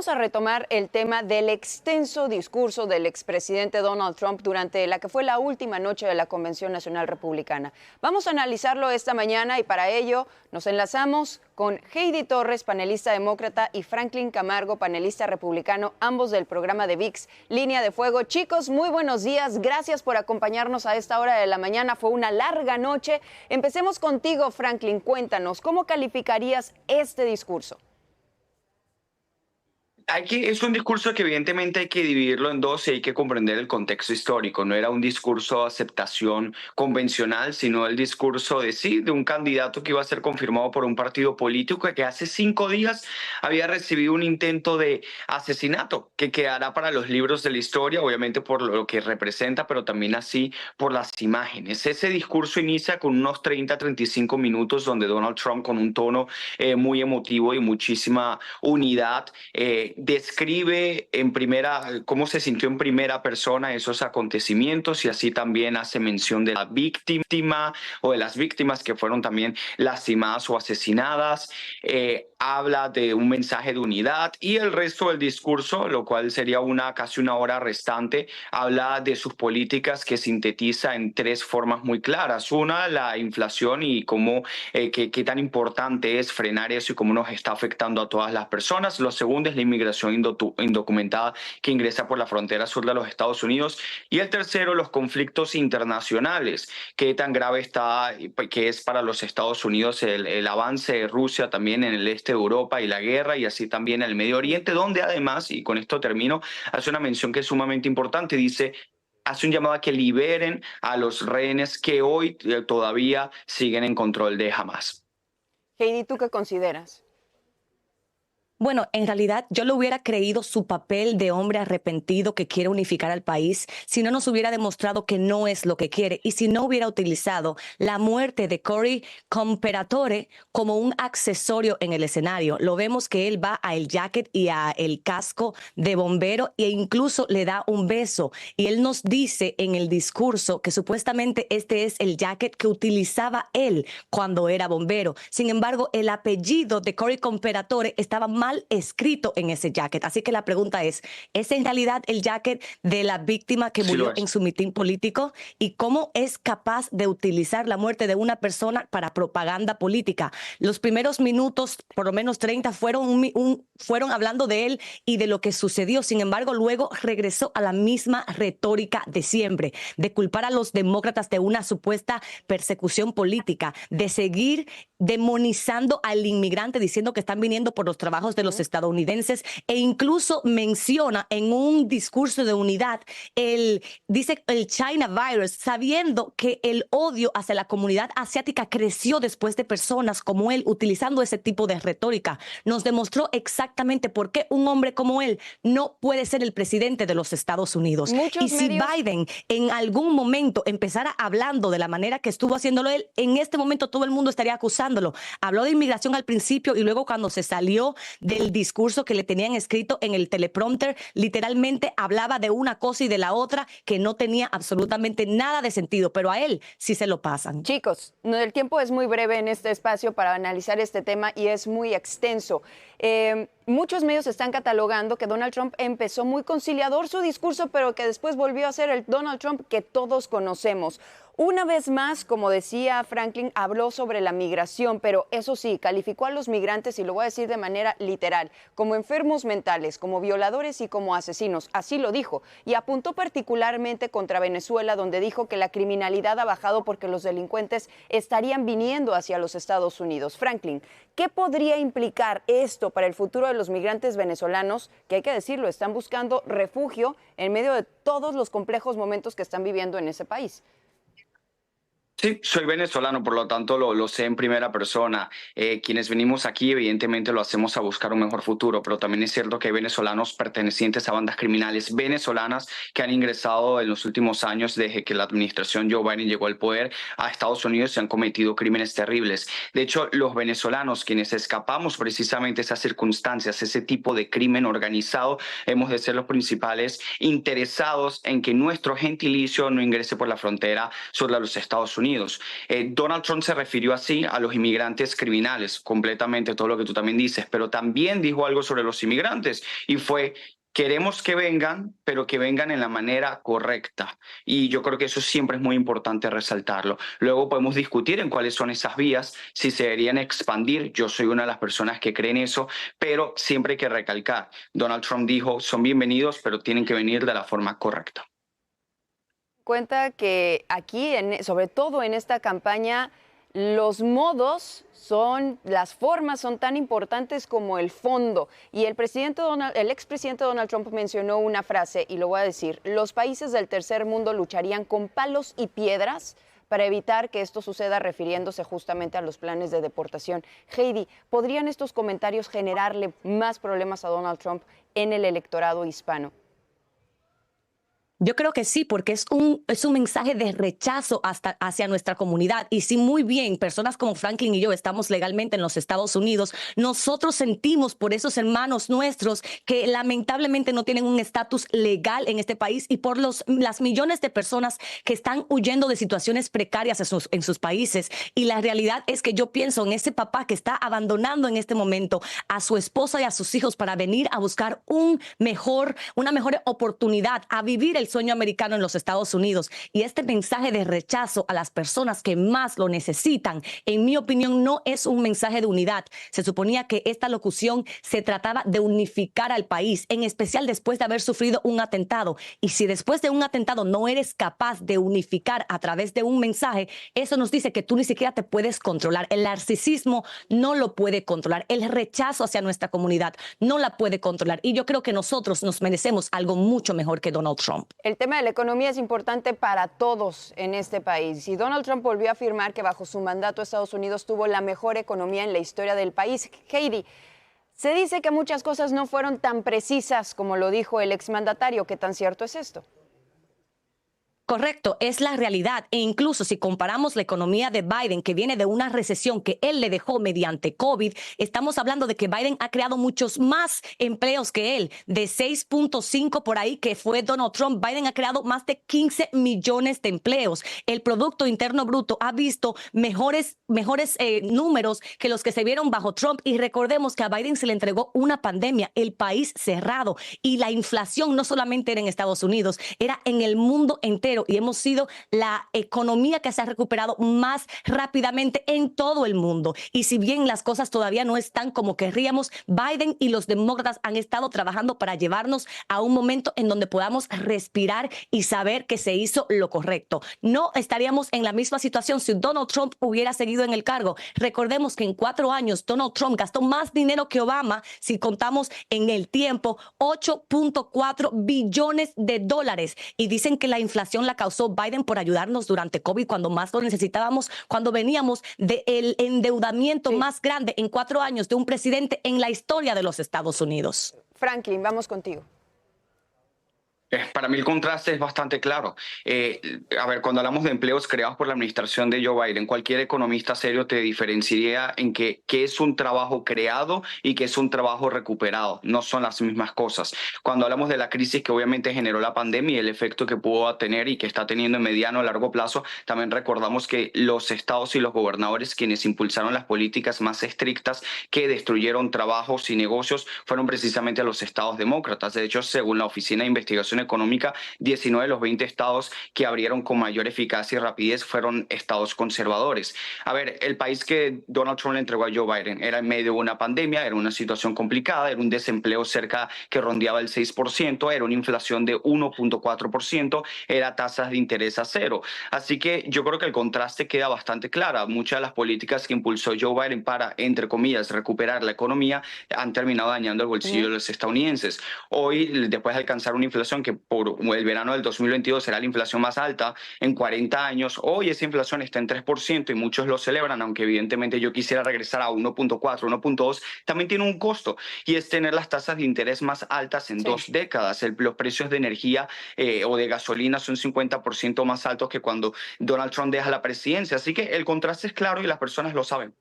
vamos a retomar el tema del extenso discurso del expresidente Donald Trump durante la que fue la última noche de la Convención Nacional Republicana. Vamos a analizarlo esta mañana y para ello nos enlazamos con Heidi Torres, panelista demócrata, y Franklin Camargo, panelista republicano, ambos del programa de VIX, Línea de Fuego. Chicos, muy buenos días. Gracias por acompañarnos a esta hora de la mañana. Fue una larga noche. Empecemos contigo, Franklin. Cuéntanos, ¿cómo calificarías este discurso? Es un discurso que evidentemente hay que dividirlo en dos y hay que comprender el contexto histórico. No era un discurso de aceptación convencional, sino el discurso de un candidato que iba a ser confirmado por un partido político que hace 5 días había recibido un intento de asesinato que quedará para los libros de la historia, obviamente por lo que representa, pero también así por las imágenes. Ese discurso inicia con unos 30-35 minutos donde Donald Trump, con un tono muy emotivo y muchísima unidad, describe cómo se sintió en primera persona esos acontecimientos y así también hace mención de la víctima o de las víctimas que fueron también lastimadas o asesinadas. Habla de un mensaje de unidad y el resto del discurso, lo cual sería casi una hora restante, habla de sus políticas que sintetiza en 3 formas muy claras. Una, la inflación y qué tan importante es frenar eso y cómo nos está afectando a todas las personas. Lo segundo es la inmigración indocumentada que ingresa por la frontera sur de los Estados Unidos. Y el tercero, los conflictos internacionales. Qué tan grave está, que es para los Estados Unidos el avance de Rusia también en el este de Europa y la guerra, y así también el Medio Oriente, donde además, y con esto termino, hace una mención que es sumamente importante. Hace un llamado a que liberen a los rehenes que hoy todavía siguen en control de Hamas. Heidi, ¿tú qué consideras? Bueno, en realidad yo le hubiera creído su papel de hombre arrepentido que quiere unificar al país si no nos hubiera demostrado que no es lo que quiere y si no hubiera utilizado la muerte de Cory Comperatore como un accesorio en el escenario. Lo vemos que él va a el jacket y a el casco de bombero e incluso le da un beso. Y él nos dice en el discurso que supuestamente este es el jacket que utilizaba él cuando era bombero. Sin embargo, el apellido de Cory Comperatore estaba mal escrito en ese jacket. Así que la pregunta es en realidad el jacket de la víctima que murió en su mitin político? ¿Y cómo es capaz de utilizar la muerte de una persona para propaganda política? Los primeros minutos, por lo menos 30, fueron hablando de él y de lo que sucedió. Sin embargo, luego regresó a la misma retórica de siempre, de culpar a los demócratas de una supuesta persecución política, de seguir demonizando al inmigrante, diciendo que están viniendo por los trabajos de los estadounidenses, e incluso menciona en un discurso de unidad dice el China virus, sabiendo que el odio hacia la comunidad asiática creció después de personas como él utilizando ese tipo de retórica. Nos demostró exactamente por qué un hombre como él no puede ser el presidente de los Estados Unidos. Y si Biden en algún momento empezara hablando de la manera que estuvo haciéndolo él, en este momento todo el mundo estaría acusándolo. Habló de inmigración al principio y luego cuando se salió del discurso que le tenían escrito en el teleprompter, literalmente hablaba de una cosa y de la otra que no tenía absolutamente nada de sentido, pero a él sí se lo pasan. Chicos, el tiempo es muy breve en este espacio para analizar este tema y es muy extenso. Muchos medios están catalogando que Donald Trump empezó muy conciliador su discurso, pero que después volvió a ser el Donald Trump que todos conocemos. Una vez más, como decía Franklin, habló sobre la migración, pero eso sí, calificó a los migrantes, y lo voy a decir de manera literal, como enfermos mentales, como violadores y como asesinos. Así lo dijo. Y apuntó particularmente contra Venezuela, donde dijo que la criminalidad ha bajado porque los delincuentes estarían viniendo hacia los Estados Unidos. Franklin, ¿qué podría implicar esto para el futuro de los migrantes venezolanos, que hay que decirlo, están buscando refugio en medio de todos los complejos momentos que están viviendo en ese país? Sí, soy venezolano, por lo tanto lo sé en primera persona. Quienes venimos aquí, evidentemente lo hacemos a buscar un mejor futuro, pero también es cierto que hay venezolanos pertenecientes a bandas criminales venezolanas que han ingresado en los últimos años, desde que la administración Joe Biden llegó al poder, a Estados Unidos y han cometido crímenes terribles. De hecho, los venezolanos, quienes escapamos precisamente esas circunstancias, ese tipo de crimen organizado, hemos de ser los principales interesados en que nuestro gentilicio no ingrese por la frontera sur de los Estados Unidos. Unidos. Donald Trump se refirió así a los inmigrantes criminales, completamente todo lo que tú también dices, pero también dijo algo sobre los inmigrantes y fue: queremos que vengan, pero que vengan en la manera correcta. Y yo creo que eso siempre es muy importante resaltarlo. Luego podemos discutir en cuáles son esas vías, si se deberían expandir. Yo soy una de las personas que creen eso, pero siempre hay que recalcar. Donald Trump dijo, son bienvenidos, pero tienen que venir de la forma correcta. Cuenta que aquí, sobre todo en esta campaña, los modos las formas son tan importantes como el fondo. Y el expresidente Donald Trump mencionó una frase, y lo voy a decir: los países del tercer mundo lucharían con palos y piedras para evitar que esto suceda, refiriéndose justamente a los planes de deportación. Heidi, ¿podrían estos comentarios generarle más problemas a Donald Trump en el electorado hispano? Yo creo que sí, porque es un mensaje de rechazo hacia nuestra comunidad. Y si muy bien personas como Franklin y yo estamos legalmente en los Estados Unidos, nosotros sentimos por esos hermanos nuestros que lamentablemente no tienen un estatus legal en este país y por las millones de personas que están huyendo de situaciones precarias en sus países. Y la realidad es que yo pienso en ese papá que está abandonando en este momento a su esposa y a sus hijos para venir a buscar una mejor oportunidad, a vivir el sueño americano en los Estados Unidos. Y este mensaje de rechazo a las personas que más lo necesitan, en mi opinión, no es un mensaje de unidad. Se suponía que esta locución se trataba de unificar al país, en especial después de haber sufrido un atentado. Y si después de un atentado no eres capaz de unificar a través de un mensaje, eso nos dice que tú ni siquiera te puedes controlar. El narcisismo no lo puede controlar. El rechazo hacia nuestra comunidad no la puede controlar. Y yo creo que nosotros nos merecemos algo mucho mejor que Donald Trump. El tema de la economía es importante para todos en este país, y Donald Trump volvió a afirmar que bajo su mandato Estados Unidos tuvo la mejor economía en la historia del país. Heidi, se dice que muchas cosas no fueron tan precisas como lo dijo el exmandatario. ¿Qué tan cierto es esto? Correcto, es la realidad. E incluso si comparamos la economía de Biden, que viene de una recesión que él le dejó mediante COVID, estamos hablando de que Biden ha creado muchos más empleos que él. De 6.5 por ahí que fue Donald Trump, Biden ha creado más de 15 millones de empleos. El Producto Interno Bruto ha visto mejores números que los que se vieron bajo Trump. Y recordemos que a Biden se le entregó una pandemia, el país cerrado, y la inflación no solamente era en Estados Unidos, era en el mundo entero. Y hemos sido la economía que se ha recuperado más rápidamente en todo el mundo. Y si bien las cosas todavía no están como querríamos, Biden y los demócratas han estado trabajando para llevarnos a un momento en donde podamos respirar y saber que se hizo lo correcto. No estaríamos en la misma situación si Donald Trump hubiera seguido en el cargo. Recordemos que en 4 años Donald Trump gastó más dinero que Obama, si contamos en el tiempo, $8.4 billones. Y dicen que la inflación la causó Biden por ayudarnos durante COVID, cuando más lo necesitábamos, cuando veníamos del endeudamiento más grande en 4 años de un presidente en la historia de los Estados Unidos. Franklin, vamos contigo. Para mí el contraste es bastante claro. A ver, cuando hablamos de empleos creados por la administración de Joe Biden, cualquier economista serio te diferenciaría en qué es un trabajo creado y qué es un trabajo recuperado. No son las mismas cosas. Cuando hablamos de la crisis que obviamente generó la pandemia y el efecto que pudo tener y que está teniendo en mediano o largo plazo, también recordamos que los estados y los gobernadores quienes impulsaron las políticas más estrictas que destruyeron trabajos y negocios fueron precisamente los estados demócratas. De hecho, según la Oficina de Investigación Económica, 19 de los 20 estados que abrieron con mayor eficacia y rapidez fueron estados conservadores. A ver, el país que Donald Trump le entregó a Joe Biden era en medio de una pandemia, era una situación complicada, era un desempleo que rondeaba el 6%, era una inflación de 1.4%, era tasas de interés a cero. Así que yo creo que el contraste queda bastante claro. Muchas de las políticas que impulsó Joe Biden para, entre comillas, recuperar la economía han terminado dañando el bolsillo de los estadounidenses. Hoy, después de alcanzar una inflación que por el verano del 2022 será la inflación más alta en 40 años, hoy esa inflación está en 3% y muchos lo celebran, aunque evidentemente yo quisiera regresar a 1.4, 1.2, también tiene un costo, y es tener las tasas de interés más altas en 2 décadas. Los precios de energía o de gasolina son 50% más altos que cuando Donald Trump deja la presidencia. Así que el contraste es claro y las personas lo saben.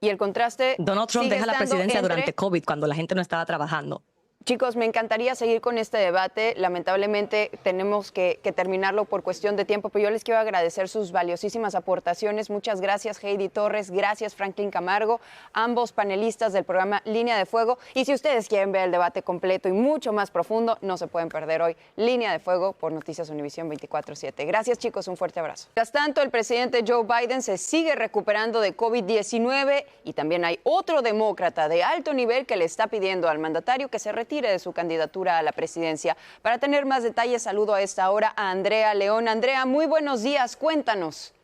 Y el contraste... Donald Trump deja la presidencia durante COVID, cuando la gente no estaba trabajando. Chicos, me encantaría seguir con este debate. Lamentablemente tenemos que terminarlo por cuestión de tiempo, pero yo les quiero agradecer sus valiosísimas aportaciones. Muchas gracias, Heidi Torres. Gracias, Franklin Camargo, ambos panelistas del programa Línea de Fuego. Y si ustedes quieren ver el debate completo y mucho más profundo, no se pueden perder hoy Línea de Fuego por Noticias Univisión 24/7. Gracias, chicos. Un fuerte abrazo. Mientras tanto, el presidente Joe Biden se sigue recuperando de COVID-19 y también hay otro demócrata de alto nivel que le está pidiendo al mandatario que se retire de su candidatura a la presidencia. Para tener más detalles, saludo a esta hora a Andrea León. Andrea, muy buenos días, cuéntanos.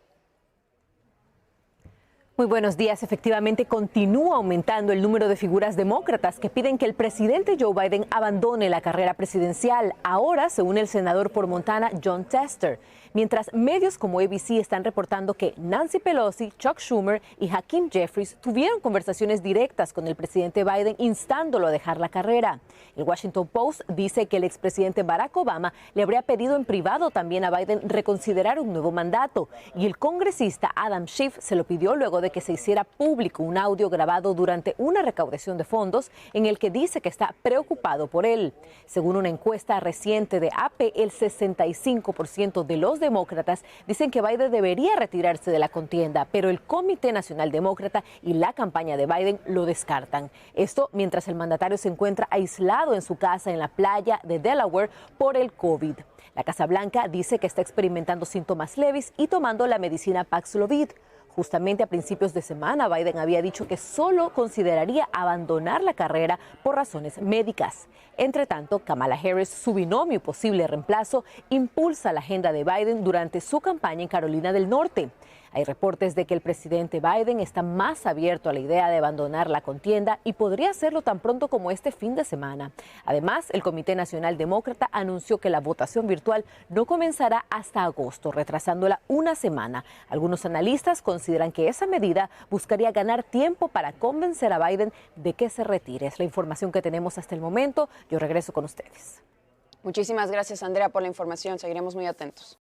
Muy buenos días. Efectivamente, continúa aumentando el número de figuras demócratas que piden que el presidente Joe Biden abandone la carrera presidencial. Ahora se une el senador por Montana, Jon Tester. Mientras medios como ABC están reportando que Nancy Pelosi, Chuck Schumer y Hakeem Jeffries tuvieron conversaciones directas con el presidente Biden instándolo a dejar la carrera. El Washington Post dice que el expresidente Barack Obama le habría pedido en privado también a Biden reconsiderar un nuevo mandato y el congresista Adam Schiff se lo pidió luego de que se hiciera público un audio grabado durante una recaudación de fondos en el que dice que está preocupado por él. Según una encuesta reciente de AP, el 65% de los demócratas dicen que Biden debería retirarse de la contienda, pero el Comité Nacional Demócrata y la campaña de Biden lo descartan. Esto mientras el mandatario se encuentra aislado en su casa en la playa de Delaware por el COVID. La Casa Blanca dice que está experimentando síntomas leves y tomando la medicina Paxlovid. Justamente a principios de semana, Biden había dicho que solo consideraría abandonar la carrera por razones médicas. Entre tanto, Kamala Harris, su binomio y posible reemplazo, impulsa la agenda de Biden durante su campaña en Carolina del Norte. Hay reportes de que el presidente Biden está más abierto a la idea de abandonar la contienda y podría hacerlo tan pronto como este fin de semana. Además, el Comité Nacional Demócrata anunció que la votación virtual no comenzará hasta agosto, retrasándola una semana. Algunos analistas consideran que esa medida buscaría ganar tiempo para convencer a Biden de que se retire. Es la información que tenemos hasta el momento. Yo regreso con ustedes. Muchísimas gracias, Andrea, por la información. Seguiremos muy atentos.